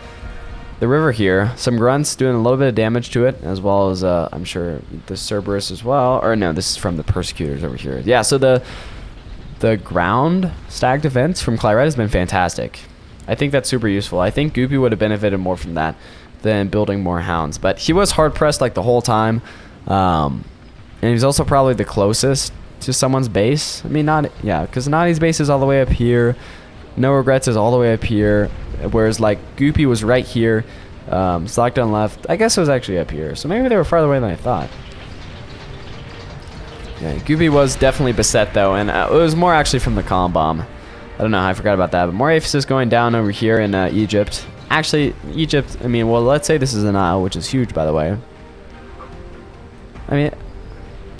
river here. Some grunts doing a little bit of damage to it, as well as I'm sure the Cerberus as well. Or no, this is from the persecutors over here. Yeah, so the ground stack defense from Clairette has been fantastic. I think that's super useful. I think Goopy would have benefited more from that than building more hounds. But he was hard pressed like the whole time. And he's also probably the closest to someone's base. I mean, not, yeah, because Nani's base is all the way up here. No Regrets is all the way up here. Whereas, like, Goopy was right here. Stockton left. I guess it was actually up here. So maybe they were farther away than I thought. Yeah, Goopy was definitely beset, though. And it was more actually from the column bomb. I don't know. I forgot about that. But more Aphises going down over here in Egypt. Actually, Egypt, I mean, well, let's say this is the Nile, which is huge, by the way. I mean,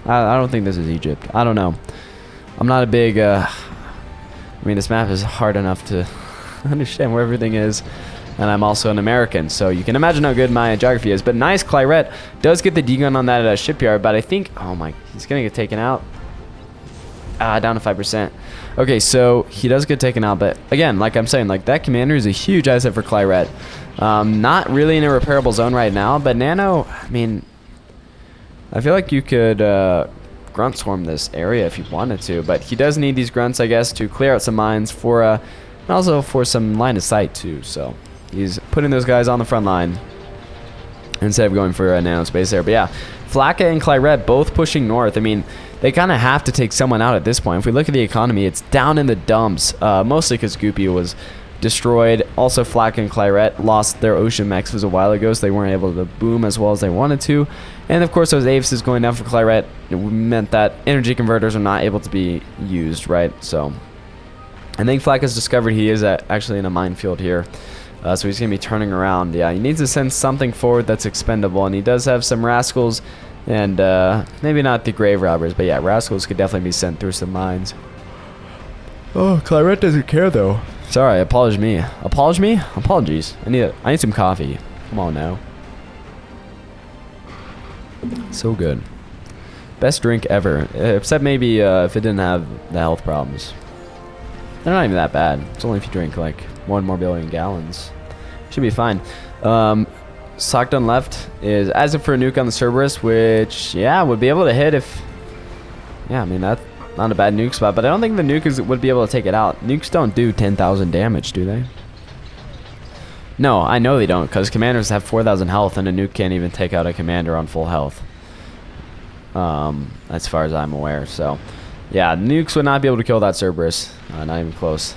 I don't think this is Egypt. I don't know. I'm not a big, I mean, this map is hard enough to understand where everything is. And I'm also an American, so you can imagine how good my geography is. But nice, Clairette does get the D-gun on that shipyard, but I think, oh my, he's going to get taken out. Down to 5%. Okay, so he does get taken out, but again, like I'm saying, like, that commander is a huge asset for Clairette. Not really in a repairable zone right now, but Nano, I mean, I feel like you could grunt swarm this area if you wanted to, but he does need these grunts, I guess, to clear out some mines for, and also for some line of sight too. So he's putting those guys on the front line instead of going for a nano space there. But yeah, Flaka and Clairette both pushing north. I mean, they kind of have to take someone out at this point. If we look at the economy, it's down in the dumps, mostly because Goopy was destroyed. Also, Flak and Claret lost their Ocean Mexes a while ago, so they weren't able to boom as well as they wanted to. And of course, those Avises going down for Claret meant that energy converters are not able to be used, right? So I think Flak has discovered he is actually in a minefield here. So he's going to be turning around. Yeah, he needs to send something forward that's expendable, and he does have some Rascals, and maybe not the Grave Robbers, but yeah, Rascals could definitely be sent through some mines. Oh, Claret doesn't care though. Sorry, apologies. I need some coffee. Come on now. So good. Best drink ever, except maybe if it didn't have the health problems. They're not even that bad. It's only if you drink like 1 more billion gallons. Should be fine. Sockdon left is as if for a nuke on the Cerberus, which yeah would be able to hit if. Yeah, I mean that's not a bad nuke spot, but I don't think the nuke would be able to take it out. Nukes don't do 10,000 damage, do they? No, I know they don't, because commanders have 4,000 health, and a nuke can't even take out a commander on full health. As far as I'm aware, so yeah, nukes would not be able to kill that Cerberus. Not even close.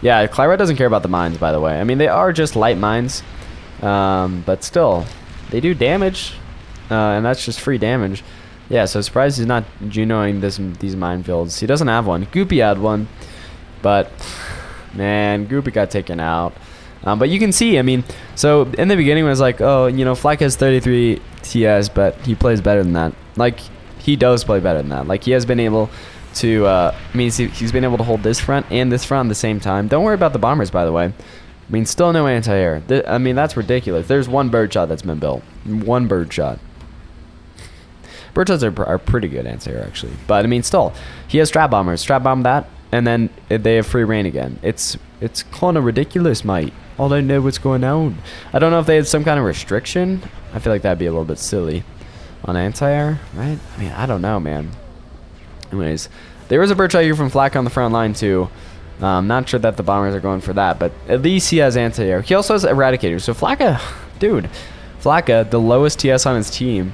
Yeah, Claret doesn't care about the mines, by the way. I mean, they are just light mines, but still, they do damage, and that's just free damage. Yeah, so surprised he's not Junoing these minefields. He doesn't have one. Goopy had one, but man, Goopy got taken out. But you can see, I mean, so in the beginning when it was like, oh, you know, Flak has 33 TS, but he plays better than that. Like, he does play better than that. Like, he has been able to, I mean, he's been able to hold this front and this front at the same time. Don't worry about the bombers, by the way. I mean, still no anti-air. I mean, that's ridiculous. There's one birdshot that's been built. One birdshot. Birdshots are pretty good anti-air, actually. But, I mean, still, he has strap bombers. Strap bomb that, and then they have free reign again. It's kind of ridiculous, mate. All I know what's going on. I don't know if they had some kind of restriction. I feel like that'd be a little bit silly on anti-air, right? I mean, I don't know, man. Anyways, there was a birdshot here from Flak on the front line, too. I'm not sure that the bombers are going for that, but at least he has anti-air. He also has Eradicator. So Flakka, dude, Flakka, the lowest TS on his team,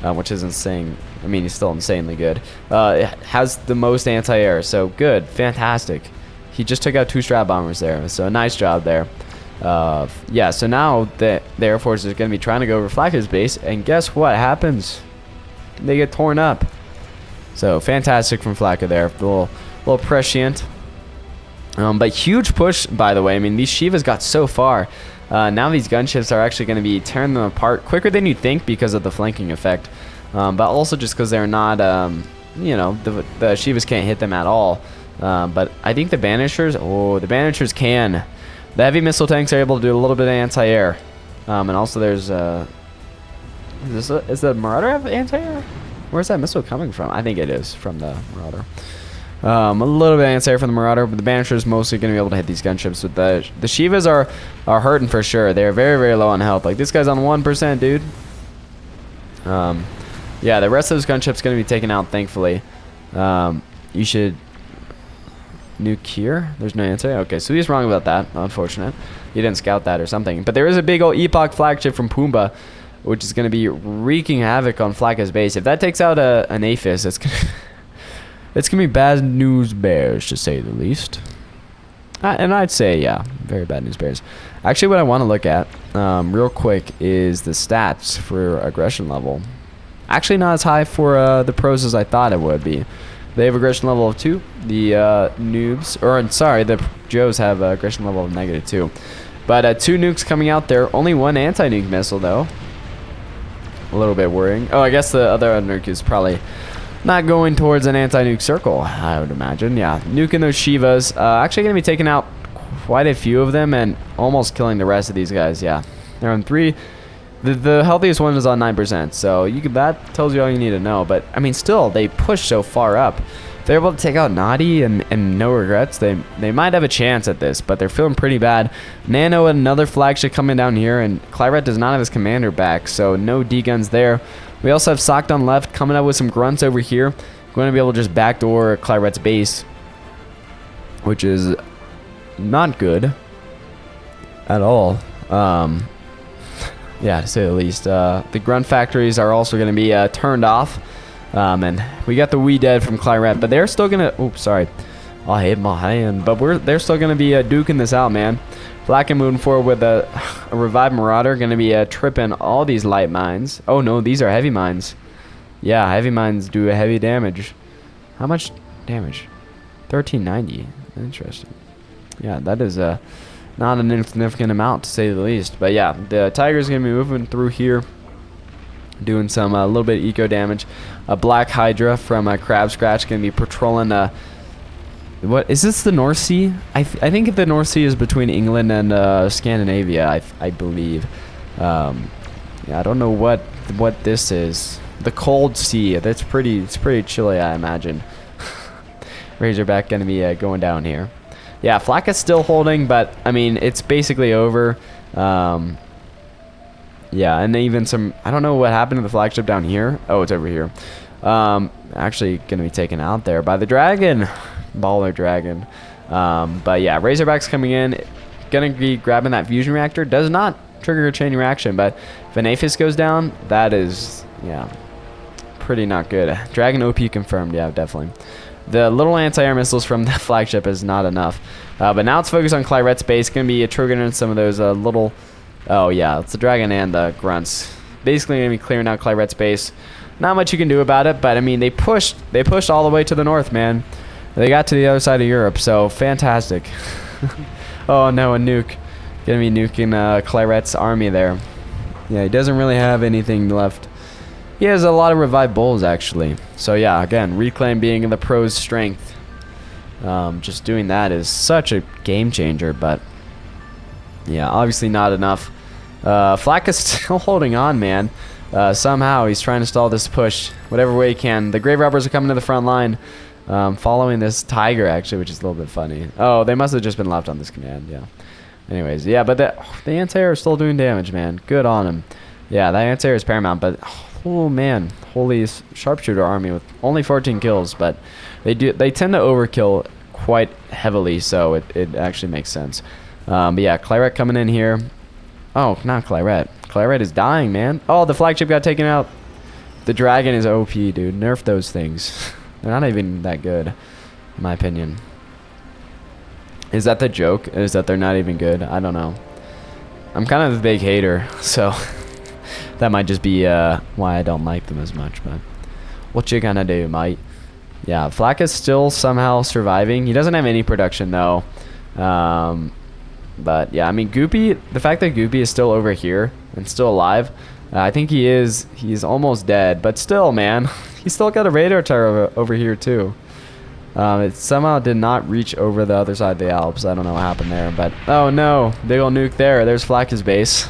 which is insane. I mean, he's still insanely good. Has the most anti-air, so good, fantastic. He just took out 2 strap bombers there, so nice job there. Yeah, so now the Air Force is going to be trying to go over Flakka's base, and guess what happens? They get torn up. So fantastic from Flakka there, a little prescient. But huge push, by the way. I mean, these Shivas got so far. Now these gunships are actually going to be tearing them apart quicker than you'd think because of the flanking effect. But also just because they're not, you know, the Shivas can't hit them at all. But I think the Banishers, the Banishers can. The heavy missile tanks are able to do a little bit of anti-air. And also there's, is the Marauder have anti-air? Where's that missile coming from? I think it is from the Marauder. A little bit of anti-air from the Marauder, but the Banisher is mostly going to be able to hit these gunships. But the Shivas are hurting for sure. They're very, very low on health. Like, this guy's on 1%, dude. Yeah, the rest of those gunships going to be taken out, thankfully. You should nuke here. There's no anti-air. Okay, so he's wrong about that. Unfortunate. He didn't scout that or something. But there is a big old Epoch flagship from Pumbaa, which is going to be wreaking havoc on Flakka's base. If that takes out an Aphis, it's going to... It's going to be bad news bears, to say the least. And I'd say, yeah, very bad news bears. Actually, what I want to look at real quick is the stats for aggression level. Actually, not as high for the pros as I thought it would be. They have aggression level of 2. The noobs, or sorry, the JOES have aggression level of -2. But 2 nukes coming out there. Only 1 anti-nuke missile, though. A little bit worrying. Oh, I guess the other nuke is probably... not going towards an anti-nuke circle, I would imagine. Yeah, nuking those Shivas. Actually going to be taking out quite a few of them and almost killing the rest of these guys. Yeah, they're on 3. The healthiest one is on 9%, so that tells you all you need to know. But, I mean, still, they push so far up. If they're able to take out Nadi and no regrets, they might have a chance at this, but they're feeling pretty bad. Nano and another flagship coming down here, and Claret does not have his commander back, so no D-guns there. We also have Sockdon left, coming up with some grunts over here. Going to be able to just backdoor Claret's base, which is not good at all. Yeah, to say the least. The grunt factories are also going to be turned off. And we got the We Dead from Claret, but they're still going to... Oops, sorry. I hit my hand. But they're still going to be duking this out, man. Black and moving forward with a revived Marauder. Going to be tripping all these light mines. Oh, no, these are heavy mines. Yeah, heavy mines do a heavy damage. How much damage? 1390. Interesting. Yeah, that is not an insignificant amount, to say the least. But yeah, the Tiger's going to be moving through here, doing some a little bit of eco damage. A Black Hydra from Crab Scratch going to be patrolling. What is this? The North Sea? I think the North Sea is between England and Scandinavia. I believe. Yeah, I don't know what this is. The Cold Sea. It's pretty chilly, I imagine. Razorback going to be going down here. Yeah, Flak is still holding, but I mean it's basically over. Yeah, and even some. I don't know what happened to the flagship down here. Oh, it's over here. Actually, going to be taken out there by the dragon. Baller dragon. But yeah, Razorback's coming in, gonna be grabbing that fusion reactor. Does not trigger a chain reaction, but if an Aphis goes down, that is, yeah, pretty not good. Dragon OP confirmed. Yeah, definitely. The little anti-air missiles from the flagship is not enough. But now it's focused on Claret's base. Gonna be triggering some of those little. Oh yeah, it's the dragon and the grunts. Basically gonna be clearing out Claret's base. Not much you can do about it, but I mean they pushed all the way to the north, man. They got to the other side of Europe, so fantastic. Oh no, a nuke. Gonna be nuking Claret's army there. Yeah, he doesn't really have anything left. He has a lot of revived bulls, actually. So yeah, again, Reclaim being the pro's strength. Just doing that is such a game changer, but yeah, obviously not enough. Flak is still holding on, man. Somehow he's trying to stall this push whatever way he can. The Grave Robbers are coming to the front line. Following this Tiger, actually, which is a little bit funny. Oh, they must have just been left on this command, yeah. Anyways, yeah, but the anti-air is still doing damage, man. Good on him. Yeah, that anti-air is paramount, but oh man, holy sharpshooter army with only 14 kills, but they tend to overkill quite heavily, so it actually makes sense. But yeah, Claret coming in here. Oh, not Claret. Claret is dying, man. Oh, the flagship got taken out. The dragon is OP, dude. Nerf those things. They're not even that good, in my opinion. Is that the joke? Is that they're not even good? I don't know. I'm kind of a big hater, so that might just be why I don't like them as much. But what you gonna do, mate? Yeah, Flak is still somehow surviving. He doesn't have any production, though. But yeah, I mean, Goopy, the fact that Goopy is still over here and still alive, I think he's almost dead. But still, man, he's still got a radar tower over here, too. It somehow did not reach over the other side of the Alps. I don't know what happened there, but oh no, big ol' nuke there. There's Flak's base.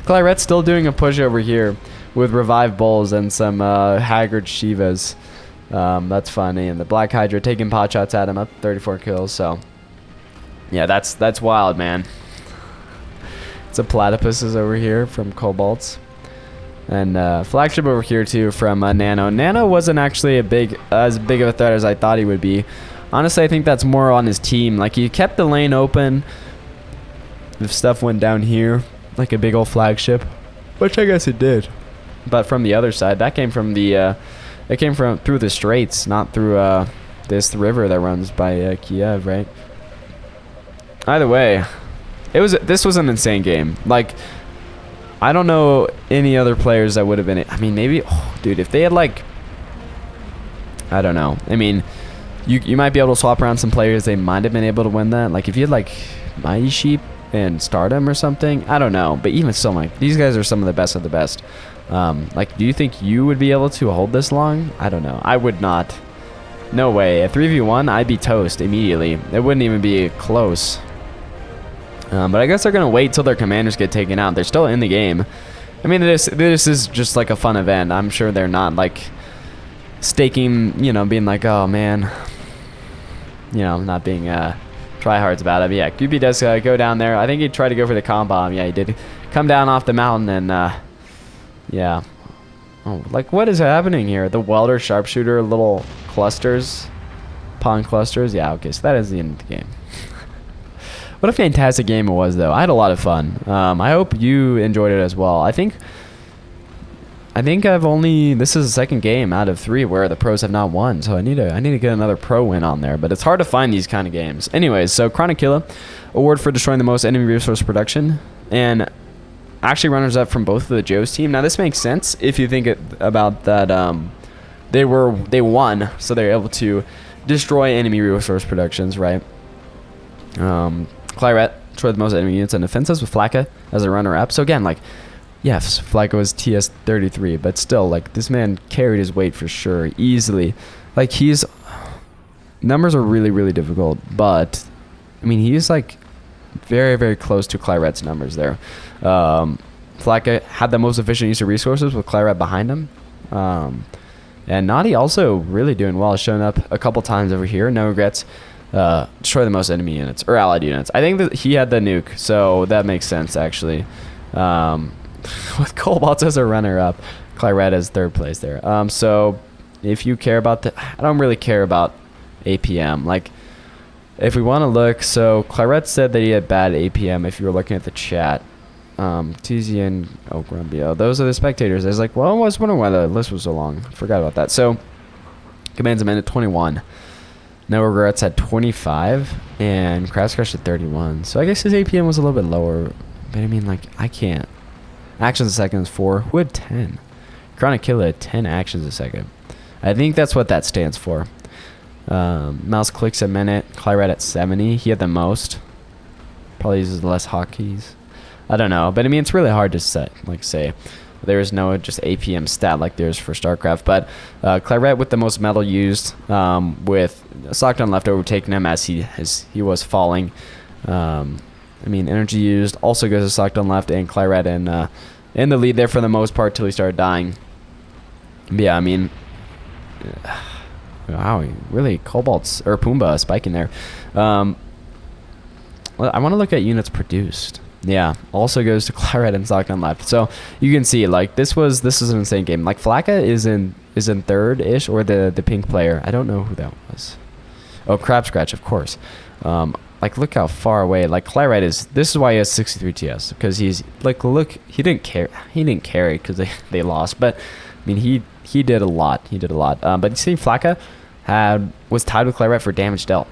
Claret's still doing a push over here with revived bulls and some haggard Shivas. That's funny. And the Black Hydra taking pot shots at him, up 34 kills. So yeah, that's wild, man. Some platypuses over here from Cobalts. And flagship over here too from Nano. Nano wasn't actually as big of a threat as I thought he would be. Honestly, I think that's more on his team. Like, he kept the lane open if stuff went down here, like a big old flagship, which I guess it did. But from the other side, that came from the it came from through the straits, not through this river that runs by Kiev, right? Either way, this was an insane game. Like, I don't know any other players that would have been. I mean, maybe, dude, if they had like, I don't know. I mean, you might be able to swap around some players. They might have been able to win that. Like if you had like Mighty Sheep and Stardom or something. I don't know. But even still, like, these guys are some of the best of the best. Like, do you think you would be able to hold this long? I don't know. I would not. No way. A 3v1, I'd be toast immediately. It wouldn't even be close. But I guess they're going to wait till their commanders get taken out. They're still in the game. I mean, this is just like a fun event. I'm sure they're not like staking, you know, being like, oh man, you know, not being tryhards about it. But yeah, QB does go down there. I think he tried to go for the comp bomb. Yeah, he did come down off the mountain and yeah. Oh, like what is happening here? The welder sharpshooter little clusters, pawn clusters. Yeah, okay, so that is the end of the game. What a fantastic game it was, though. I had a lot of fun. I hope you enjoyed it as well. I think I think this is the second game out of 3 where the pros have not won, so I need to get another pro win on there, but it's hard to find these kind of games. Anyways, so Chronicilla, award for destroying the most enemy resource production, and actually runners up from both of the JOES team. Now this makes sense if you think about that. They won, so they're able to destroy enemy resource productions, right? Claret destroyed the most enemy units and defenses with Flacca as a runner-up. So again, like, yes, Flacca was TS 33, but still, like, this man carried his weight for sure, easily. Like, numbers are really, really difficult, but I mean, he's like very, very close to Claret's numbers there. Flacca had the most efficient use of resources with Claret behind him. And Naughty also really doing well, showing up a couple times over here. No regrets. Destroy the most enemy units, or allied units. I think that he had the nuke, so that makes sense, actually. With Cobalt as a runner-up, Claret as 3rd place there. So if you care about I don't really care about APM. Like, if we want to look, so Claret said that he had bad APM if you were looking at the chat. TZ and Grumbio. Those are the spectators. I was like, well, I was wondering why the list was so long. Forgot about that. So, Commands Amendment 21. No Regrets at 25. And Crash Crash at 31. So, I guess his APM was a little bit lower. But I mean, like, I can't. Actions a second is 4. Who had 10? Chronicilla had 10 actions a second. I think that's what that stands for. Mouse clicks a minute. Claret at 70. He had the most. Probably uses less hotkeys. I don't know, but I mean, it's really hard to say. There is no just APM stat like there's for StarCraft, but Claret with the most metal used, with Sockdown left overtaking him as he was falling. I mean, energy used also goes to Sockdown left and Claret in the lead there for the most part till he started dying. But yeah, I mean, wow, really Cobalt's or Pumbaa spiking there. Well, I want to look at units produced. Yeah, also goes to Claret and Sockdown left. So you can see, like, this is an insane game. Like, Flacca is in 3rd-ish, or the pink player. I don't know who that was. Oh, Crab Scratch, of course. Like, look how far away. Like, Claret is. This is why he has 63 TS, because he's like, look, he didn't carry because they lost. But I mean, he did a lot. But you see, Flacca was tied with Claret for damage dealt.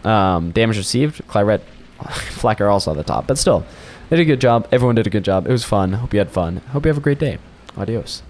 Damage received, Claret. Flacca also at the top, but still, they did a good job. Everyone did a good job. It was fun. Hope you had fun. Hope you have a great day. Adios.